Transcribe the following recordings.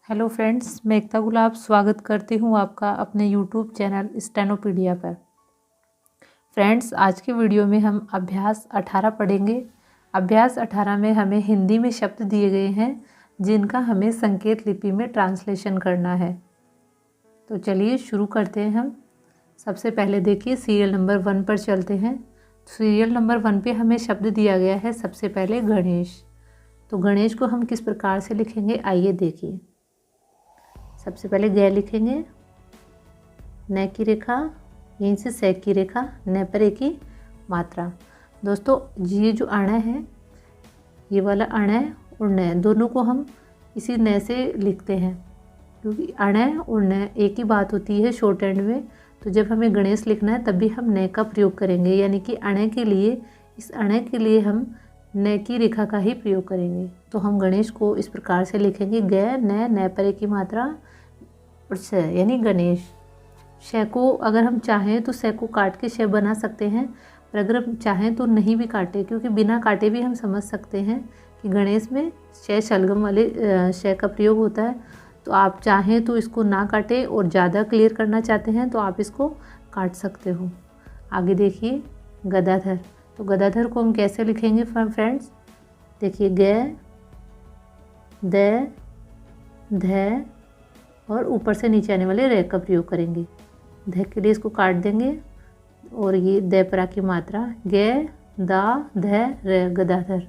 Hello friends, मैं एकता गुलाब स्वागत करती हूँ आपका अपने यूट्यूब चैनल स्टेनोपीडिया पर। फ्रेंड्स, आज के वीडियो में हम अभ्यास 18 पढ़ेंगे। अभ्यास 18 में हमें हिंदी में शब्द दिए गए हैं जिनका हमें संकेत लिपि में ट्रांसलेशन करना है। तो चलिए शुरू करते हैं हम। सबसे पहले देखिए सीरियल नंबर 1 पर चलते हैं। सीरियल नंबर 1 पे हमें शब्द दिया गया है सबसे पहले गणेश। तो गणेश को हम किस प्रकार से लिखेंगे आइए देखिए। सबसे पहले ग लिखेंगे, न की रेखा, यहीं से से की रेखा, न पर एक ही मात्रा। दोस्तों ये जो अण है, ये वाला अण और न दोनों को हम इसी न से लिखते हैं क्योंकि अण और न एक ही बात होती है शॉर्ट हैंड में। तो जब हमें गणेश लिखना है तभी हम न का प्रयोग करेंगे, यानी कि अण के लिए, इस अण के लिए हम न की रेखा का ही प्रयोग करेंगे। तो हम गणेश को इस प्रकार से लिखेंगे ग न पर एक ही मात्रा और श यानी गणेश। श को अगर हम चाहें तो श को काट के श बना सकते हैं, पर अगर हम चाहें तो नहीं भी काटे, क्योंकि बिना काटे भी हम समझ सकते हैं कि गणेश में श शलगम वाले श का प्रयोग होता है। तो आप चाहें तो इसको ना काटें और ज़्यादा क्लियर करना चाहते हैं तो आप इसको काट सकते हो। आगे देखिए गदाधर। तो गदाधर को हम कैसे लिखेंगे फ्रेंड्स, देखिए ग, द, ध और ऊपर से नीचे आने वाले रे का प्रयोग करेंगे। ध के लिए इसको काट देंगे और ये द परा की मात्रा ग, दा, ध, रे, गदाधर।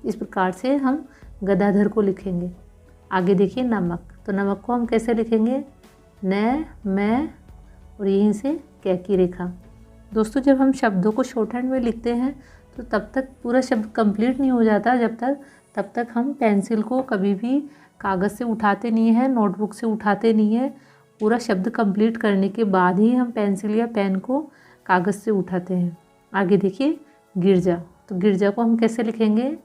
इस प्रकार से हम गदाधर को लिखेंगे। आगे देखिए नमक। तो नमक को हम कैसे लिखेंगे, न, मैं और यहीं से कै की रेखा। दोस्तों जब हम शब्दों को शॉर्ट हैंड में लिखते हैं तो तब तक पूरा शब्द कंप्लीट नहीं हो जाता तब तक हम पेंसिल को कभी भी कागज़ से उठाते नहीं हैं, नोटबुक से उठाते नहीं हैं। पूरा शब्द कंप्लीट करने के बाद ही हम पेंसिल या पेन को कागज़ से उठाते हैं। आगे देखिए गिरजा। तो गिरजा को हम कैसे लिखेंगे,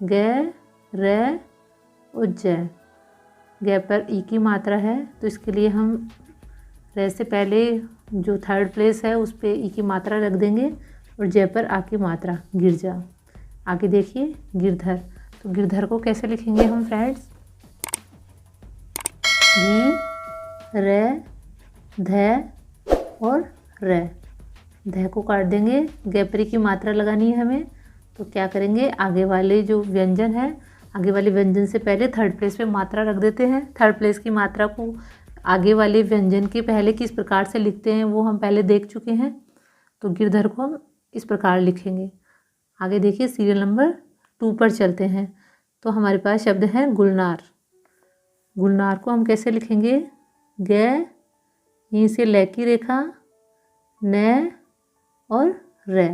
ग, र और ज। ग पर ई की मात्रा है तो इसके लिए हम र से पहले जो थर्ड प्लेस है उस पर ई की मात्रा रख देंगे और ज पर आ की मात्रा, गिरजा। आगे देखिए गिरधर। तो गिरधर को कैसे लिखेंगे हम फ्रेंड्स, घी, र, ध और र। ध को काट देंगे, गैपरी की मात्रा लगानी है हमें। तो क्या करेंगे, आगे वाले जो व्यंजन है, आगे वाले व्यंजन से पहले थर्ड प्लेस पे मात्रा रख देते हैं। थर्ड प्लेस की मात्रा को आगे वाले व्यंजन के पहले किस प्रकार से लिखते हैं वो हम पहले देख चुके हैं। तो गिरधर को हम इस प्रकार लिखेंगे। आगे देखिए सीरियल नंबर 2 पर चलते हैं। तो हमारे पास शब्द है गुलनार। गुलनार को हम कैसे लिखेंगे, ग, यहीं से ल की रेखा, न और र।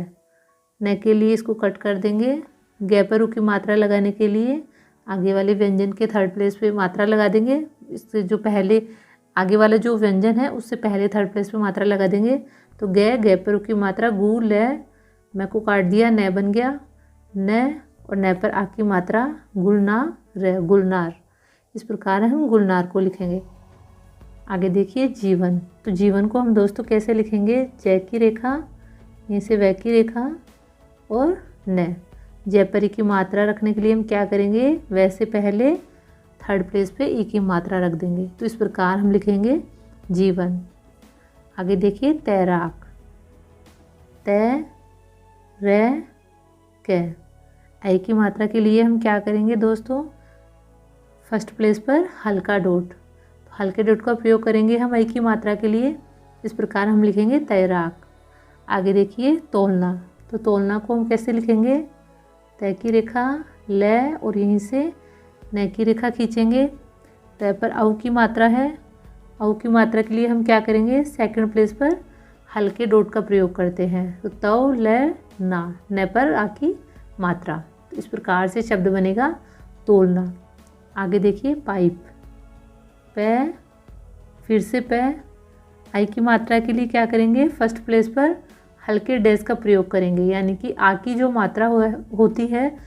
न के लिए इसको कट कर देंगे, ग पर उ की मात्रा लगाने के लिए आगे वाले व्यंजन के थर्ड प्लेस पे मात्रा लगा देंगे। इससे जो पहले आगे वाला जो व्यंजन है उससे पहले थर्ड प्लेस पे मात्रा लगा देंगे। तो ग पर उ की मात्रा गु, ल, मैं को काट दिया, न बन गया, न और न पर आ की मात्रा गुलना, र, गुलनार। इस प्रकार हम गुलनार को लिखेंगे। आगे देखिए जीवन। तो जीवन को हम दोस्तों कैसे लिखेंगे, जय की रेखा, यहीं से वै की रेखा और न। जयपरी की मात्रा रखने के लिए हम क्या करेंगे, वैसे पहले थर्ड प्लेस पे ई की मात्रा रख देंगे। तो इस प्रकार हम लिखेंगे जीवन। आगे देखिए तैराक। तै, र, कै। आई की मात्रा के लिए हम क्या करेंगे दोस्तों, फर्स्ट प्लेस पर हल्का डॉट। तो हल्के डॉट का प्रयोग करेंगे हम आई की मात्रा के लिए। इस प्रकार हम लिखेंगे तैराक। आगे देखिए तोलना। तो तोलना को हम कैसे लिखेंगे, तय की रेखा, ल और यहीं से न की रेखा खींचेंगे। तय पर औ की मात्रा है, औ की मात्रा के लिए हम क्या करेंगे, सेकंड प्लेस पर हल्के डॉट का प्रयोग करते हैं। तो तौ, ल, ना, न पर आ की मात्रा। तो इस प्रकार से शब्द बनेगा तोलना। आगे देखिए पाइप। पै, फिर से पै। आई की मात्रा के लिए क्या करेंगे, फर्स्ट प्लेस पर हल्के डैश का प्रयोग करेंगे, यानी कि आ की जो मात्रा होती है,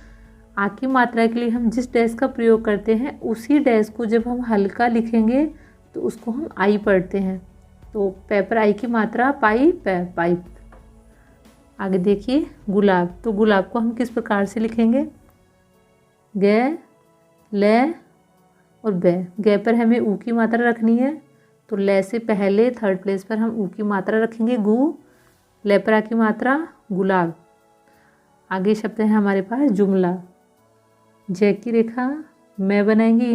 आ की मात्रा के लिए हम जिस डैश का प्रयोग करते हैं उसी डैश को जब हम हल्का लिखेंगे तो उसको हम आई पढ़ते हैं। तो पै पर आई की मात्रा पाई, पै, पाइप। आगे देखिए गुलाब। तो गुलाब को हम किस प्रकार से लिखेंगे, ग, ल और बै। गे पर हमें ऊ की मात्रा रखनी है, तो ले से पहले थर्ड प्लेस पर हम ऊ की मात्रा रखेंगे गु। ले पर आ की मात्रा गुलाब। आगे शब्द है हमारे पास जुमला। जय की रेखा मैं बनाएंगे,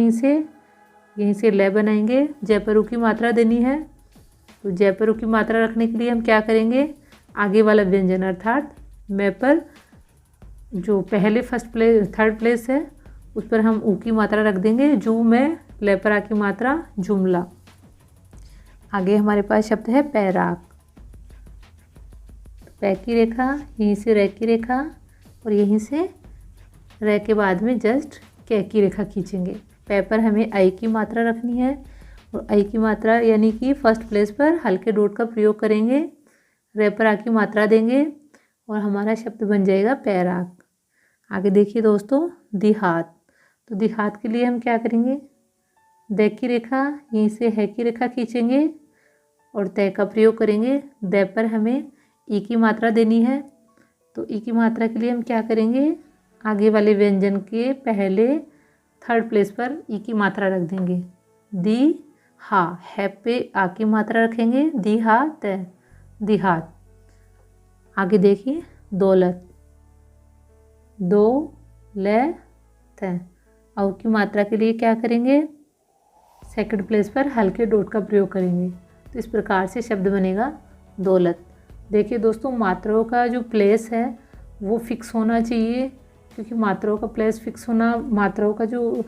यहीं से ले बनाएंगे। जय पर ऊ की मात्रा देनी है, तो जय पर ऊ की मात्रा रखने के लिए हम क्या करेंगे, आगे वाला व्यंजन अर्थात मैं पर जो पहले थर्ड प्लेस है उस पर हम ऊ की मात्रा रख देंगे। जू में ले पर आ की मात्रा जुमला। आगे हमारे पास शब्द है पैराग। पै की रेखा, यहीं से रे की रेखा और यहीं से रे के बाद में जस्ट कै की रेखा खींचेंगे। पै पर हमें आई की मात्रा रखनी है और आई की मात्रा यानी कि फर्स्ट प्लेस पर हल्के डॉट का प्रयोग करेंगे। रे पर आ की मात्रा देंगे और हमारा शब्द बन जाएगा पैराग। आगे देखिए दोस्तों, देहात। तो देहात के लिए हम क्या करेंगे, दे की रेखा, यहीं से है की रेखा खींचेंगे और तय का प्रयोग करेंगे। दे पर हमें ई की मात्रा देनी है, तो ई की मात्रा के लिए हम क्या करेंगे, आगे वाले व्यंजन के पहले थर्ड प्लेस पर ई की मात्रा रख देंगे। दी हा, है पे आ की मात्रा रखेंगे। दी हा तय, देहात। आगे देखिए दौलत। दो ले तय। औ की मात्रा के लिए क्या करेंगे, सेकंड प्लेस पर हल्के डॉट का प्रयोग करेंगे। तो इस प्रकार से शब्द बनेगा दौलत। देखिए दोस्तों, मात्राओं का जो प्लेस है वो फिक्स होना चाहिए, क्योंकि मात्राओं का प्लेस फिक्स होना, मात्राओं का जो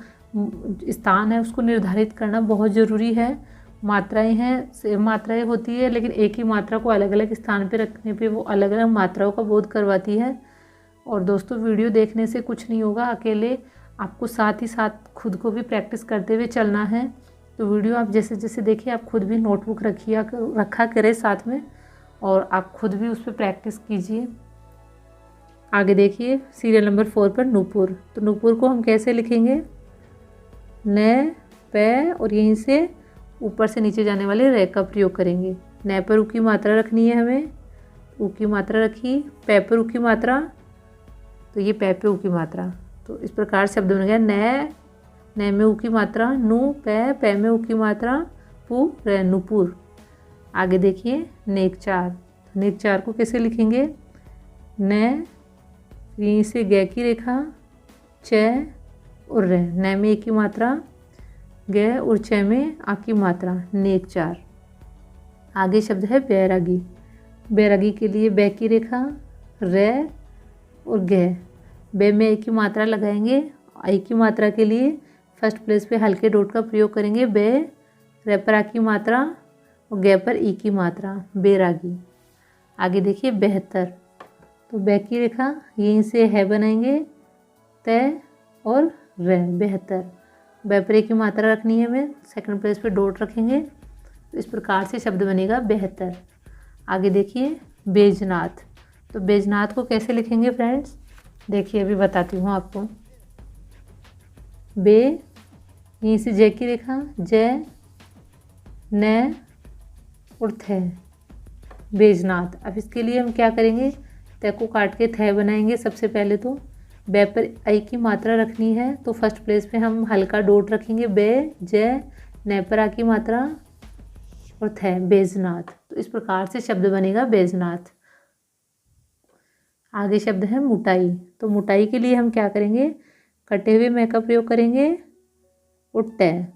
स्थान है उसको निर्धारित करना बहुत ज़रूरी है। मात्राएं हैं, सेम मात्राएं होती है, लेकिन एक ही मात्रा को अलग अलग स्थान पे रखने पे वो अलग अलग मात्राओं का बोध करवाती है। और दोस्तों, वीडियो देखने से कुछ नहीं होगा, अकेले आपको साथ ही साथ खुद को भी प्रैक्टिस करते हुए चलना है। तो वीडियो आप जैसे जैसे देखिए, आप खुद भी नोटबुक रखा करें साथ में और आप खुद भी उस पर प्रैक्टिस कीजिए। आगे देखिए सीरियल नंबर 4 पर नूपुर। तो नूपुर को हम कैसे लिखेंगे, न पे और यहीं से ऊपर से नीचे जाने वाले रे का प्रयोग करेंगे। न पर ऊ की मात्रा रखनी है हमें, ऊ की मात्रा रखी। पै पर ऊ की मात्रा, तो ये पै पे ऊ की मात्रा। तो इस प्रकार शब्द बन गया न में ऊ की मात्रा नू पै में ऊ की मात्रा पू रे, नूपुर। आगे देखिए नेकचार। नेकचार को कैसे लिखेंगे, न यहीं से गे की रेखा, च और रे। न में एक की मात्रा, गे और च में आ की मात्रा, नेकचार। आगे शब्द है बैरागी। बैरागी के लिए बै की रेखा, रे और गे। बे में एक की मात्रा लगाएंगे। आई की मात्रा के लिए फर्स्ट प्लेस पे हल्के डॉट का प्रयोग करेंगे। बे, रे पर आ की मात्रा और गे पर ई की मात्रा, बैरागी। आगे देखिए बेहतर। तो बै की रेखा, यहीं से है बनाएंगे, तय और रे, बेहतर। बै पर ए की मात्रा रखनी है हमें, सेकंड प्लेस पे डॉट रखेंगे। तो इस प्रकार से शब्द बनेगा बेहतर। आगे देखिए बैजनाथ। तो बैजनाथ को कैसे लिखेंगे फ्रेंड्स, देखिए अभी बताती हूँ आपको। बे, यहीं से जय की रेखा, जय, न और थे, बैजनाथ। अब इसके लिए हम क्या करेंगे, तय को काट के थे बनाएंगे सबसे पहले। तो बे पर आई की मात्रा रखनी है, तो फर्स्ट प्लेस पे हम हल्का डॉट रखेंगे। बे, जय, न पर आ की मात्रा और थे, बैजनाथ। तो इस प्रकार से शब्द बनेगा बैजनाथ। आगे शब्द है मुटाई। तो मुटाई के लिए हम क्या करेंगे, कटे हुए मैं का प्रयोग करेंगे और टै।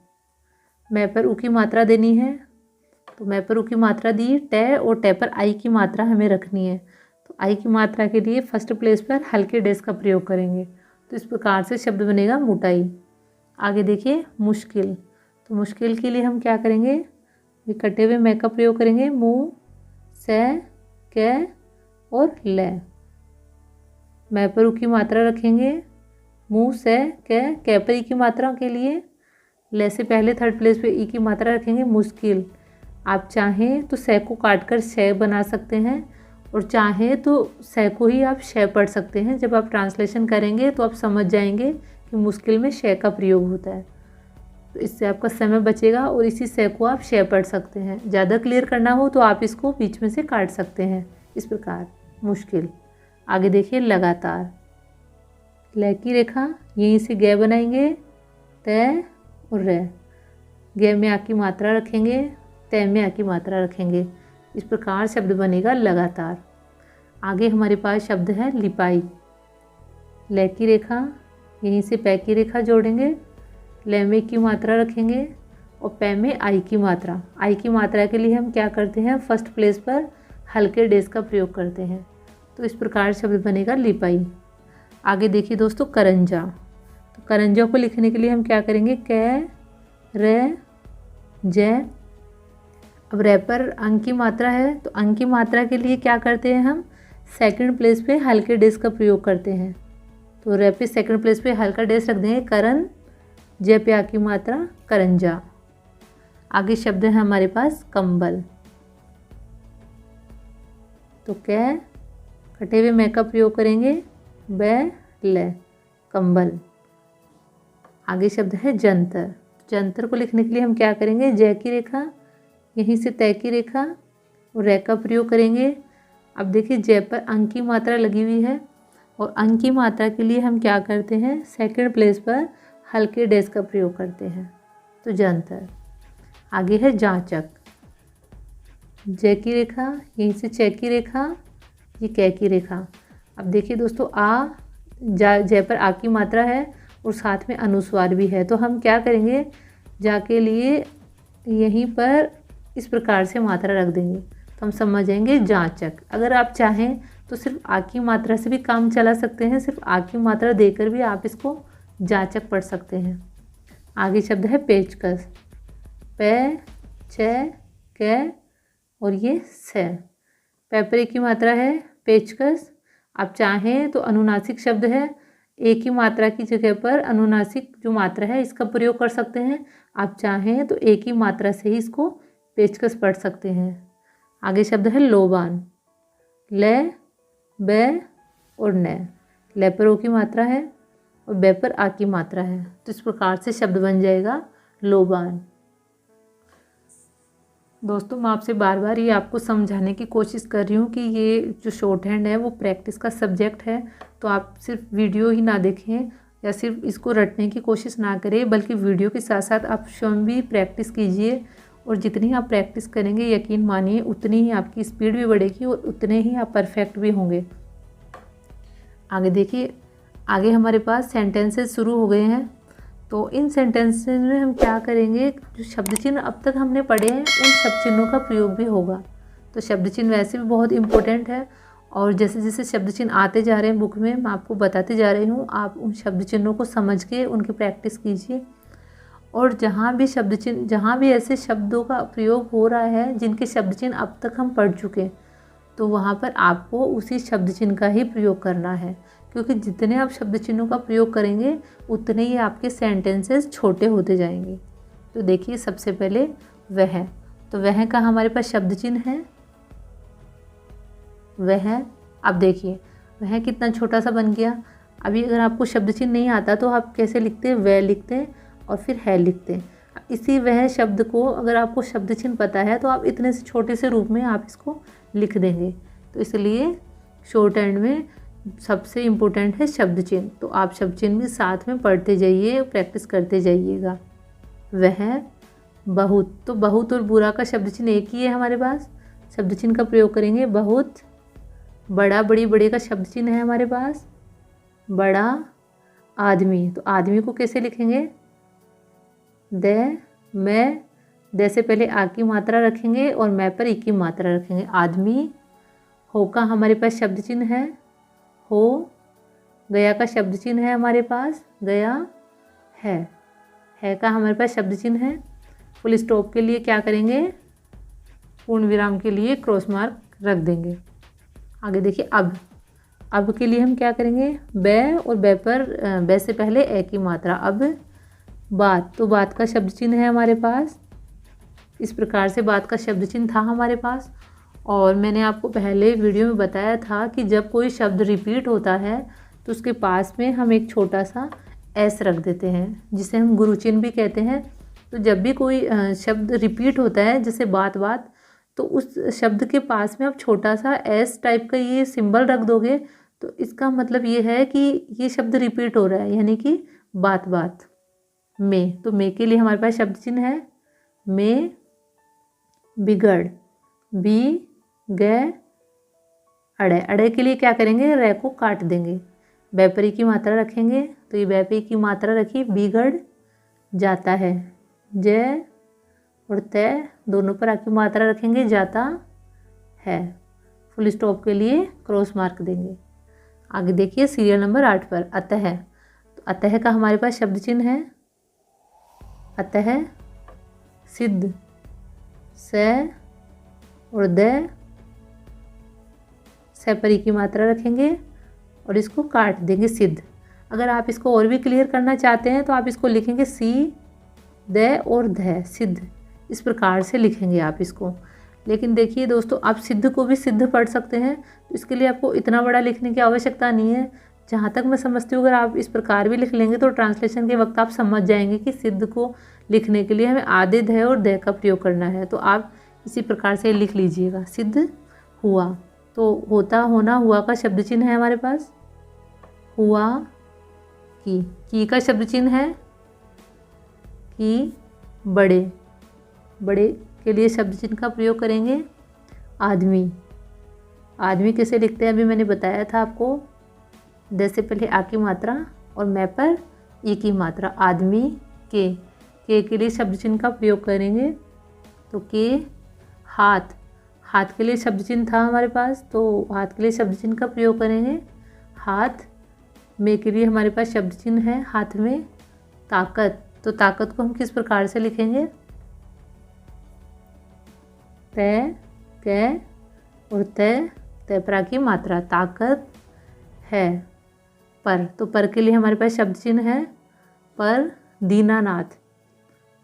मैं पर ऊ की मात्रा देनी है, तो मैं पर ऊ की मात्रा दी, टै और टै पर आई की मात्रा हमें रखनी है। तो आई की मात्रा के लिए फर्स्ट प्लेस पर हल्के डेस का प्रयोग करेंगे। तो इस प्रकार से शब्द बनेगा मुटाई। आगे देखिए मुश्किल। तो मुश्किल के लिए हम क्या करेंगे, ये कटे हुए मैं का प्रयोग करेंगे। मुँह, से, कै और ले। मैं पर ऊ की मात्रा रखेंगे, मुँह से कै पर ई की मात्रा के लिए ले से पहले थर्ड प्लेस पे ई की मात्रा रखेंगे। मुश्किल। आप चाहें तो से को काट कर शे बना सकते हैं और चाहें तो से को ही आप शे पढ़ सकते हैं। जब आप ट्रांसलेशन करेंगे तो आप समझ जाएंगे कि मुश्किल में शे का प्रयोग होता है। तो इससे आपका समय बचेगा और इसी से को आप शे पढ़ सकते हैं। ज़्यादा क्लियर करना हो तो आप इसको बीच में से काट सकते हैं। इस प्रकार मुश्किल। आगे देखिए लगातार। ल की रेखा, यहीं से गे बनाएंगे, तय और रे। गे में आ की मात्रा रखेंगे, तय में आ की मात्रा रखेंगे। इस प्रकार शब्द बनेगा लगातार। आगे हमारे पास शब्द है लिपाई। ले की रेखा, यहीं से पै की रेखा जोड़ेंगे, ले में की मात्रा रखेंगे और पै में आई की मात्रा। आई की मात्रा के लिए हम क्या करते हैं, फर्स्ट प्लेस पर हल्के डेस का प्रयोग करते हैं। तो इस प्रकार शब्द बनेगा लिपाई। आगे देखिए दोस्तों करंजा। तो करंजा को लिखने के लिए हम क्या करेंगे, कै रे जय। अब रे पर अंक की मात्रा है, तो अंक की मात्रा के लिए क्या करते हैं, हम सेकंड प्लेस पे हल्के डेस का प्रयोग करते हैं। तो रे पे सेकंड प्लेस पे हल्का डेस रख देंगे, करन। जय पे आ की मात्रा, करंजा। आगे शब्द है हमारे पास कंबल। तो कै कटे हुए मैं का प्रयोग करेंगे, बै ले, कंबल। आगे शब्द है जंतर। जंतर को लिखने के लिए हम क्या करेंगे, जय की रेखा, यहीं से तय की रेखा और रे का प्रयोग करेंगे। अब देखिए जय पर अंक की मात्रा लगी हुई है और अंक की मात्रा के लिए हम क्या करते हैं, सेकंड प्लेस पर हल्के डेस का प्रयोग करते हैं। तो जंतर। आगे है जांचक। जय की रेखा, यहीं से चय की रेखा, ये कै की रेखा। अब देखिए दोस्तों जय पर आ की मात्रा है और साथ में अनुस्वार भी है। तो हम क्या करेंगे, जा के लिए यहीं पर इस प्रकार से मात्रा रख देंगे, तो हम समझ जाएंगे जांचक। अगर आप चाहें तो सिर्फ आ की मात्रा से भी काम चला सकते हैं, सिर्फ आ की मात्रा देकर भी आप इसको जांचक पढ़ सकते हैं। आगे शब्द है पेचकस। पै छ कै और ये से। पै पर एक की मात्रा है, पेचकस। आप चाहें तो अनुनासिक शब्द है, एक ही मात्रा की जगह पर अनुनासिक जो मात्रा है इसका प्रयोग कर सकते हैं। आप चाहें तो एक ही मात्रा से ही इसको पेचकस पढ़ सकते हैं। आगे शब्द है लोबान। ले बै और नै। ले पर ओ की मात्रा है और बै पर आ की मात्रा है। तो इस प्रकार से शब्द बन जाएगा लोबान। दोस्तों मैं आपसे बार बार ये आपको समझाने की कोशिश कर रही हूँ कि ये जो शॉर्ट हैंड है वो प्रैक्टिस का सब्जेक्ट है। तो आप सिर्फ वीडियो ही ना देखें या सिर्फ इसको रटने की कोशिश ना करें, बल्कि वीडियो के साथ साथ आप स्वयं भी प्रैक्टिस कीजिए। और जितनी आप प्रैक्टिस करेंगे यकीन मानिए उतनी ही आपकी स्पीड भी बढ़ेगी और उतने ही आप परफेक्ट भी होंगे। आगे देखिए, आगे हमारे पास सेंटेंसेस शुरू हो गए हैं। तो इन सेंटेंसेस में हम क्या करेंगे, जो शब्द चिन्ह अब तक हमने पढ़े हैं उन शब्द चिन्हों का प्रयोग भी होगा। तो शब्द चिन्ह वैसे भी बहुत इंपॉर्टेंट है और जैसे जैसे शब्द चिन्ह आते जा रहे हैं बुक में, मैं आपको बताते जा रही हूँ, आप उन शब्द चिन्हों को समझ के उनकी प्रैक्टिस कीजिए। और जहाँ भी शब्द चिन्ह, जहाँ भी ऐसे शब्दों का प्रयोग हो रहा है जिनके शब्द चिन्ह अब तक हम पढ़ चुके हैं, तो वहाँ पर आपको उसी शब्द चिन्ह का ही प्रयोग करना है, क्योंकि जितने आप शब्द चिन्हों का प्रयोग करेंगे उतने ही आपके सेंटेंसेस छोटे होते जाएंगे। तो देखिए सबसे पहले वह। तो वह का हमारे पास शब्द चिन्ह है वह। अब देखिए वह कितना छोटा सा बन गया। अभी अगर आपको शब्द चिन्ह नहीं आता तो आप कैसे लिखते हैं, वह लिखते हैं और फिर है लिखते हैं। इसी वह शब्द को अगर आपको शब्द चिन्ह पता है तो आप इतने से छोटे से रूप में आप इसको लिख देंगे। तो इसलिए शॉर्ट हैंड में सबसे इम्पोर्टेंट है शब्द चिन्ह। तो आप शब्द चिन्ह भी साथ में पढ़ते जाइए, प्रैक्टिस करते जाइएगा। वह बहुत। तो बहुत और बुरा का शब्द चिन्ह एक ही है हमारे पास, शब्द चिन्ह का प्रयोग करेंगे बहुत। बड़ा बड़ी बड़े का शब्द चिन्ह है हमारे पास बड़ा। आदमी। तो आदमी को कैसे लिखेंगे, दे मैं, दे से पहले आ की मात्रा रखेंगे और मैं पर ई की मात्रा रखेंगे, आदमी। हो का हमारे पास शब्द चिन्ह है हो। गया का शब्द चिन्ह है हमारे पास गया है का हमारे पास शब्द चिन्ह है। फुल स्टॉप के लिए क्या करेंगे, पूर्ण विराम के लिए क्रॉस मार्क रख देंगे। आगे देखिए अब के लिए हम क्या करेंगे, बै और बै पर बै से पहले ए की मात्रा। अब बात। तो बात का शब्द चिन्ह है हमारे पास, इस प्रकार से बात का शब्द चिन्ह था हमारे पास। और मैंने आपको पहले वीडियो में बताया था कि जब कोई शब्द रिपीट होता है तो उसके पास में हम एक छोटा सा एस रख देते हैं, जिसे हम गुरु चिन्ह भी कहते हैं। तो जब भी कोई शब्द रिपीट होता है जैसे बात, तो उस शब्द के पास में आप छोटा सा एस टाइप का ये सिंबल रख दोगे, तो इसका मतलब ये है कि ये शब्द रिपीट हो रहा है, यानी कि बात। में, तो में के लिए हमारे पास शब्द चिन्ह है में बिगड़, बी ग अड़े, अड़े के लिए क्या करेंगे, रे को काट देंगे, बैपरी की मात्रा रखेंगे, तो ये बैपरी की मात्रा रखी, बिगड़ जाता है, जय और तय दोनों पर आकी मात्रा रखेंगे, जाता है, फुल स्टॉप के लिए क्रॉस मार्क देंगे। आगे देखिए सीरियल नंबर 8 पर अतः, तो अतः का हमारे पास शब्द चिन्ह है अतः सिद्ध, से और द सेपरी की मात्रा रखेंगे और इसको काट देंगे सिद्ध। अगर आप इसको और भी क्लियर करना चाहते हैं तो आप इसको लिखेंगे सी द और ध सिद्ध, इस प्रकार से लिखेंगे आप इसको। लेकिन देखिए दोस्तों, आप सिद्ध को भी सिद्ध पढ़ सकते हैं, तो इसके लिए आपको इतना बड़ा लिखने की आवश्यकता नहीं है। जहाँ तक मैं समझती हूँ अगर आप इस प्रकार भी लिख लेंगे तो ट्रांसलेशन के वक्त आप समझ जाएंगे कि सिद्ध को लिखने के लिए हमें आधे ध और द का प्रयोग करना है। तो आप इसी प्रकार से लिख लीजिएगा, सिद्ध हुआ, तो होता होना हुआ का शब्द चिन्ह है हमारे पास, हुआ की का शब्द चिन्ह है कि, बड़े, बड़े के लिए शब्द चिन्ह का प्रयोग करेंगे आदमी, आदमी कैसे लिखते हैं अभी मैंने बताया था आपको, द से पहले आ की मात्रा और मैं पर ई की मात्रा, आदमी के लिए शब्द चिन्ह का प्रयोग करेंगे, तो के हाथ, हाथ के लिए शब्द चिन्ह था हमारे पास, तो हाथ के लिए शब्द चिन्ह का प्रयोग करेंगे हाथ, में के लिए हमारे पास शब्द चिन्ह है हाथ में ताकत, तो ताकत को हम किस प्रकार से लिखेंगे, तय कै और तय पर की मात्रा, ताकत है, पर, तो पर के लिए हमारे पास शब्द चिन्ह है पर, दीनानाथ,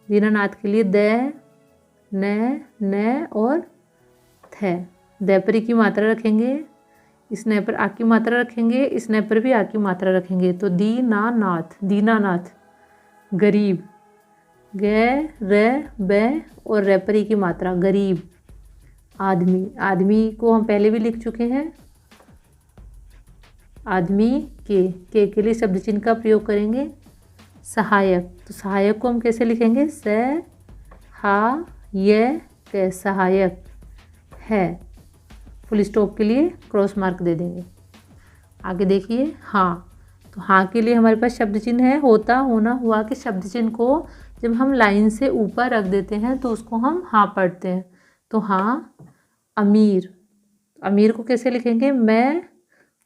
दीनानाथ के लिए द न और थ, दैपरी की मात्रा रखेंगे, इस न पर आ की मात्रा रखेंगे, इस न पर भी आ की मात्रा रखेंगे, तो दीनानाथ, दीनानाथ, गरीब, ग र ब और रेपरी की मात्रा, गरीब, आदमी, आदमी को हम पहले भी लिख चुके हैं, आदमी के लिए शब्द चिन्ह का प्रयोग करेंगे सहायक, तो सहायक को हम कैसे लिखेंगे, स हा य क, सहायक है, फुल स्टॉप के लिए क्रॉस मार्क दे देंगे। आगे देखिए हाँ, तो हाँ के लिए हमारे पास शब्द चिन्ह है होता होना हुआ के शब्द चिन्ह को जब हम लाइन से ऊपर रख देते हैं तो उसको हम हाँ पढ़ते हैं, तो हाँ अमीर, अमीर को कैसे लिखेंगे, मैं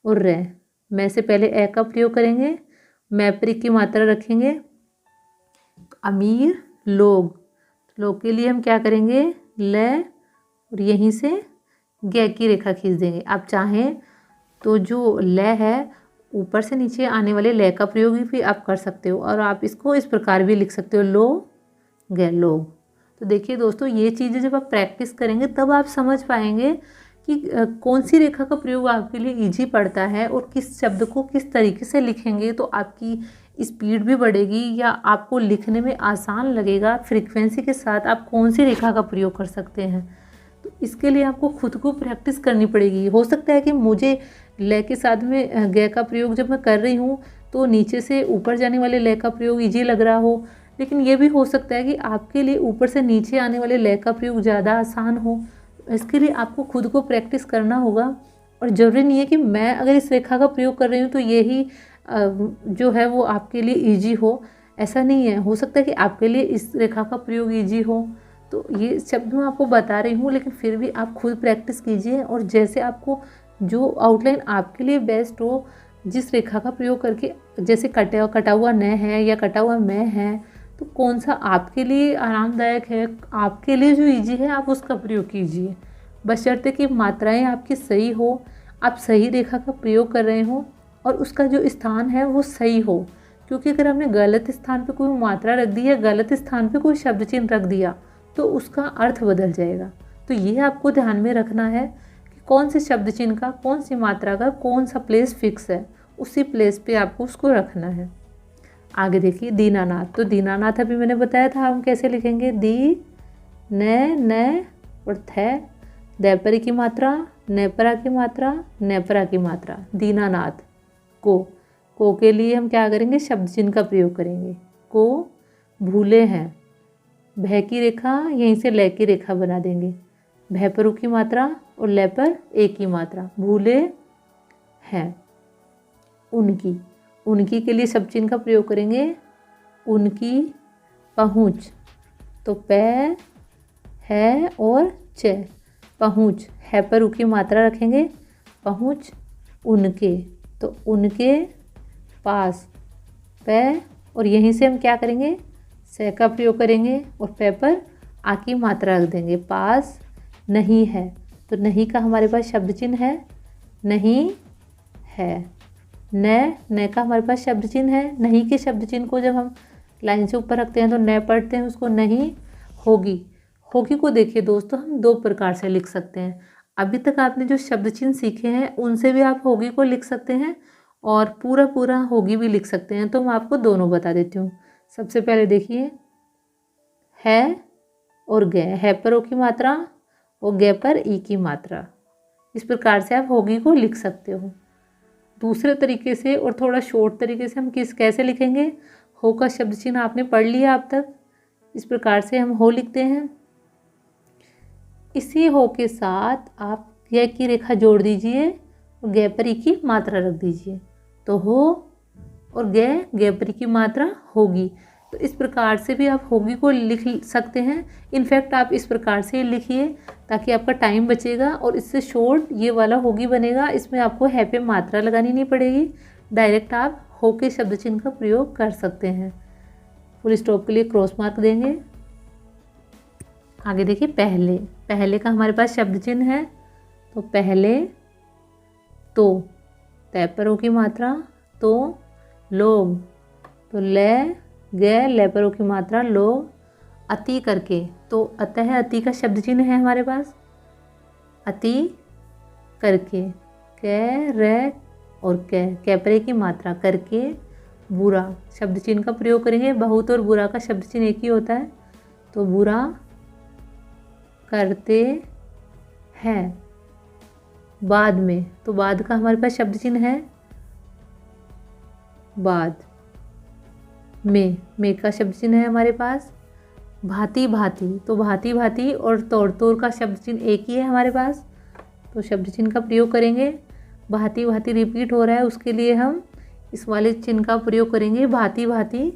और रे, मैं से पहले ए का प्रयोग करेंगे, मैं पर की मात्रा रखेंगे, अमीर लोग, लोग के लिए हम क्या करेंगे, ल और यहीं से ग की रेखा खींच देंगे। आप चाहें तो जो ल है ऊपर से नीचे आने वाले ल का प्रयोग भी आप कर सकते हो, और आप इसको इस प्रकार भी लिख सकते हो, लो ग लोग। तो देखिए दोस्तों, ये चीज़ें जब आप प्रैक्टिस करेंगे तब आप समझ पाएंगे कि कौन सी रेखा का प्रयोग आपके लिए इजी पड़ता है और किस शब्द को किस तरीके से लिखेंगे तो आपकी स्पीड भी बढ़ेगी या आपको लिखने में आसान लगेगा। फ्रीक्वेंसी के साथ आप कौन सी रेखा का प्रयोग कर सकते हैं, तो इसके लिए आपको खुद को प्रैक्टिस करनी पड़ेगी। हो सकता है कि मुझे ल के साथ में ग का प्रयोग जब मैं कर रही हूँ तो नीचे से ऊपर जाने वाले ल का प्रयोग ईजी लग रहा हो, लेकिन ये भी हो सकता है कि आपके लिए ऊपर से नीचे आने वाले ल का प्रयोग ज़्यादा आसान हो। इसके लिए आपको खुद को प्रैक्टिस करना होगा, और ज़रूरी नहीं है कि मैं अगर इस रेखा का प्रयोग कर रही हूँ तो यही जो है वो आपके लिए ईजी हो, ऐसा नहीं है। हो सकता है कि आपके लिए इस रेखा का प्रयोग ईजी हो। तो ये शब्द मैं आपको बता रही हूँ, लेकिन फिर भी आप खुद प्रैक्टिस कीजिए, और जैसे आपको जो आउटलाइन आपके लिए बेस्ट हो, जिस रेखा का प्रयोग करके, जैसे कटा हुआ न है या कटा हुआ मैं है, तो कौन सा आपके लिए आरामदायक है, आपके लिए जो ईजी है आप उसका प्रयोग कीजिए, बशर्ते कि मात्राएं आपकी सही हो, आप सही रेखा का प्रयोग कर रहे हो और उसका जो स्थान है वो सही हो। क्योंकि अगर हमने गलत स्थान पे कोई मात्रा रख दी या गलत स्थान पे कोई शब्द चिन्ह रख दिया तो उसका अर्थ बदल जाएगा। तो ये आपको ध्यान में रखना है कि कौन से शब्द चिन्ह का, कौन सी मात्रा का कौन सा प्लेस फिक्स है, उसी प्लेस पे आपको उसको रखना है। आगे देखिए दीनानाथ, तो दीनानाथ अभी मैंने बताया था हम कैसे लिखेंगे, दी न और थ, दैपरी की मात्रा, नेपरा की मात्रा, नेपरा की मात्रा, दीनानाथ। को के लिए हम क्या करेंगे, शब्द चिन्ह का प्रयोग करेंगे, को भूले हैं। भय की रेखा यहीं से ले की रेखा बना देंगे। भय पर उ की मात्रा और ले पर ए की मात्रा। भूले हैं। उनकी, उनकी के लिए शब्द चिन्ह का प्रयोग करेंगे। उनकी पहुँच, तो पै है और च, पहुँच। है पर उ की मात्रा रखेंगे। पहुँच उनके, तो उनके पास। पै और यहीं से हम क्या करेंगे, से का प्रयोग करेंगे और पै पर आ की मात्रा रख देंगे। पास नहीं है, तो नहीं का हमारे पास शब्द चिन्ह है नहीं है। न का हमारे पास शब्द चिन्ह है। नहीं के शब्द चिन्ह को जब हम लाइन से ऊपर रखते हैं तो न पढ़ते हैं उसको। नहीं होगी। होगी को देखिए दोस्तों, हम दो प्रकार से लिख सकते हैं। अभी तक आपने जो शब्द चिन्ह सीखे हैं उनसे भी आप होगी को लिख सकते हैं और पूरा होगी भी लिख सकते हैं। तो मैं आपको दोनों बता देती हूँ। सबसे पहले देखिए, है और गे, है पर ओ की मात्रा और गे पर ई की मात्रा। इस प्रकार से आप होगी को लिख सकते हो। दूसरे तरीके से और थोड़ा शॉर्ट तरीके से हम कैसे लिखेंगे, हो का शब्द चिन्ह आपने पढ़ लिया अब तक। इस प्रकार से हम हो लिखते हैं। इसी हो के साथ आप गे की रेखा जोड़ दीजिए और गे पर ई की मात्रा रख दीजिए, तो हो और गे पर ई की मात्रा होगी। तो इस प्रकार से भी आप होगी को लिख सकते हैं। इनफैक्ट आप इस प्रकार से लिखिए ताकि आपका टाइम बचेगा और इससे शॉर्ट ये वाला होगी बनेगा। इसमें आपको है पे मात्रा लगानी नहीं पड़ेगी, डायरेक्ट आप हो के शब्द चिन्ह का प्रयोग कर सकते हैं। फुल स्टॉप के लिए क्रॉस मार्क देंगे। आगे देखिए, पहले, पहले का हमारे पास शब्द चिन्ह है, तो पहले तो, तय पर ओ की मात्रा, तो लोग, तो ले पर ओ की मात्रा लोग। अति करके, तो अतः अति का शब्द चिन्ह है हमारे पास। अति करके, कै रे और कै पर ए की मात्रा करके। बुरा शब्द चिन्ह का प्रयोग करेंगे। बहुत और बुरा का शब्द चिन्ह एक ही होता है, तो बुरा करते हैं। बाद में, तो बाद का हमारे पास शब्द चिन्ह है बाद में का शब्द चिन्ह है हमारे पास। भांति भांति, तो भांति भांति और तौर तौर का शब्द चिन्ह एक ही है हमारे पास, तो शब्द चिन्ह का प्रयोग करेंगे। भांति भांति रिपीट हो रहा है, उसके लिए हम इस वाले चिन्ह का प्रयोग करेंगे। भांति भांति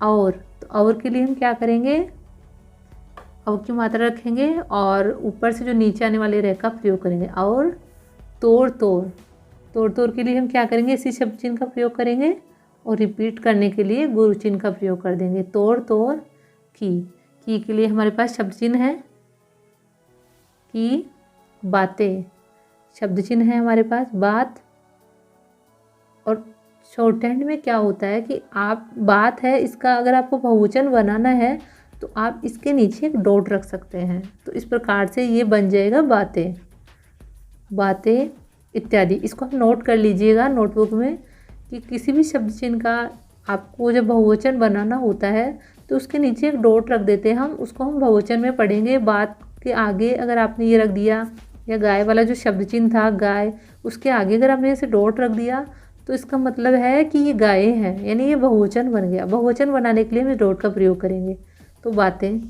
और, तो और के लिए हम क्या करेंगे, और की मात्रा रखेंगे और ऊपर से जो नीचे आने वाले रे का प्रयोग करेंगे। और तोड़ तोड़, तोड़ तोड़ के लिए हम क्या करेंगे, इसी शब्द चिन्ह का प्रयोग करेंगे और रिपीट करने के लिए गुरु चिन्ह का प्रयोग कर देंगे। तोड़ तोड़ की के लिए हमारे पास शब्द चिन्ह है की। बातें शब्द चिन्ह है हमारे पास बात। और शॉर्ट हैंड में क्या होता है कि आप बात है, इसका अगर आपको बहुवचन बनाना है तो आप इसके नीचे एक डॉट रख सकते हैं, तो इस प्रकार से ये बन जाएगा बातें, बातें इत्यादि। इसको आप नोट कर लीजिएगा नोटबुक में कि किसी भी शब्द चिन्ह का आपको जब बहुवचन बनाना होता है तो उसके नीचे एक डॉट रख देते हैं हम, उसको हम बहुवचन में पढ़ेंगे। बात के आगे अगर आपने ये रख दिया, या गाय वाला जो शब्द चिन्ह था गाय, उसके आगे अगर आपने ऐसे डॉट रख दिया तो इसका मतलब है कि ये गायें हैं, यानी ये बहुवचन बन गया। बहुवचन बनाने के लिए हम इस डॉट का प्रयोग करेंगे। तो बातें,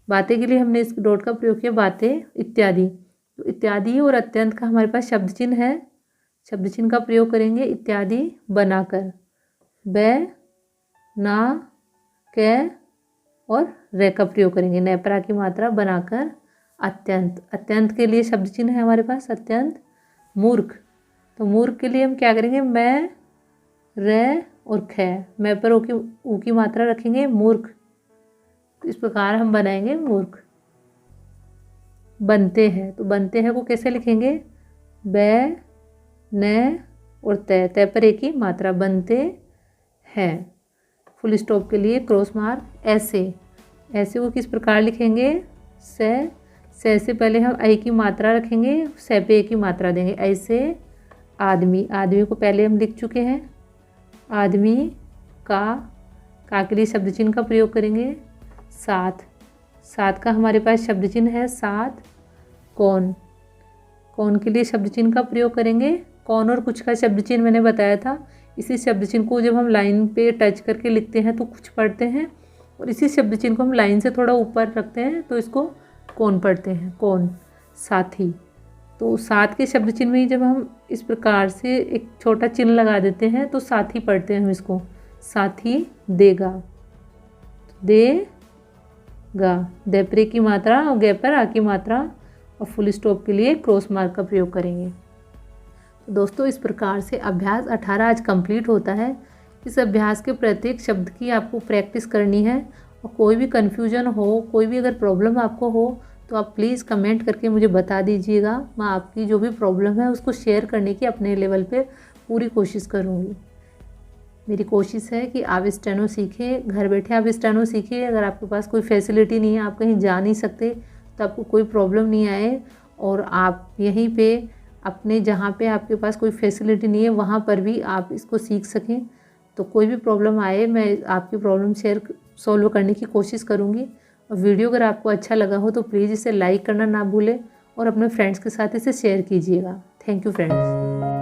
बातें के लिए हमने इस डॉट का प्रयोग किया। बातें इत्यादि, तो इत्यादि और अत्यंत का हमारे पास शब्द चिन्ह है, शब्द चिन्ह का प्रयोग करेंगे इत्यादि बनाकर। बै ना कै और रे का प्रयोग करेंगे। न परा की मात्रा बनाकर अत्यंत, अत्यंत के लिए शब्द चिन्ह है हमारे पास अत्यंत। मूर्ख, तो मूर्ख के लिए हम क्या करेंगे, मैं रे और खे, मैं पर ऊ की मात्रा रखेंगे मूर्ख। इस प्रकार हम बनाएंगे मूर्ख। बनते हैं, तो बनते हैं को कैसे लिखेंगे, बै न और तय पर एक ही मात्रा, बनते हैं। फुल स्टॉप के लिए क्रॉस मार्क। ऐसे, ऐसे को किस प्रकार लिखेंगे, से पहले हम आई की मात्रा रखेंगे, से पे एक की मात्रा देंगे। ऐसे आदमी, आदमी को पहले हम लिख चुके हैं। आदमी का के लिए शब्द चिन्ह का प्रयोग करेंगे। साथ, साथ का हमारे पास शब्द चिन्ह है साथ। कौन, कौन के लिए शब्द चिन्ह का प्रयोग करेंगे। कौन और कुछ का शब्द चिन्ह मैंने बताया था, इसी शब्द चिन्ह को जब हम लाइन पे टच करके लिखते हैं तो कुछ पढ़ते हैं और इसी शब्द चिन्ह को हम लाइन से थोड़ा ऊपर रखते हैं तो इसको कौन पढ़ते हैं, कौन, साथी। तो साथ के शब्द चिन्ह में ही जब हम इस प्रकार से एक छोटा चिन्ह लगा देते हैं तो साथी पढ़ते हैं हम इसको, साथी देगा, देगा, देपरे की मात्रा और गे पर आ की मात्रा और फुल स्टॉप के लिए क्रॉस मार्क का प्रयोग करेंगे। तो दोस्तों इस प्रकार से अभ्यास 18 आज कंप्लीट होता है। इस अभ्यास के प्रत्येक शब्द की आपको प्रैक्टिस करनी है और कोई भी कन्फ्यूजन हो, कोई भी अगर प्रॉब्लम आपको हो तो आप प्लीज़ कमेंट करके मुझे बता दीजिएगा। मैं आपकी जो भी प्रॉब्लम है उसको शेयर करने की अपने लेवल पे पूरी कोशिश करूँगी। मेरी कोशिश है कि आप स्टेनो सीखें, घर बैठे आप स्टेनो सीखिए। अगर आपके पास कोई फैसिलिटी नहीं है, आप कहीं जा नहीं सकते, तो आपको कोई प्रॉब्लम नहीं आए और आप यहीं पे अपने जहाँ पे आपके पास कोई फैसिलिटी नहीं है वहाँ पर भी आप इसको सीख सकें। तो कोई भी प्रॉब्लम आए मैं आपकी प्रॉब्लम सॉल्व करने की कोशिश करूँगी। और वीडियो अगर आपको अच्छा लगा हो तो प्लीज़ इसे लाइक करना ना भूलें और अपने फ्रेंड्स के साथ इसे शेयर कीजिएगा। Thank you friends.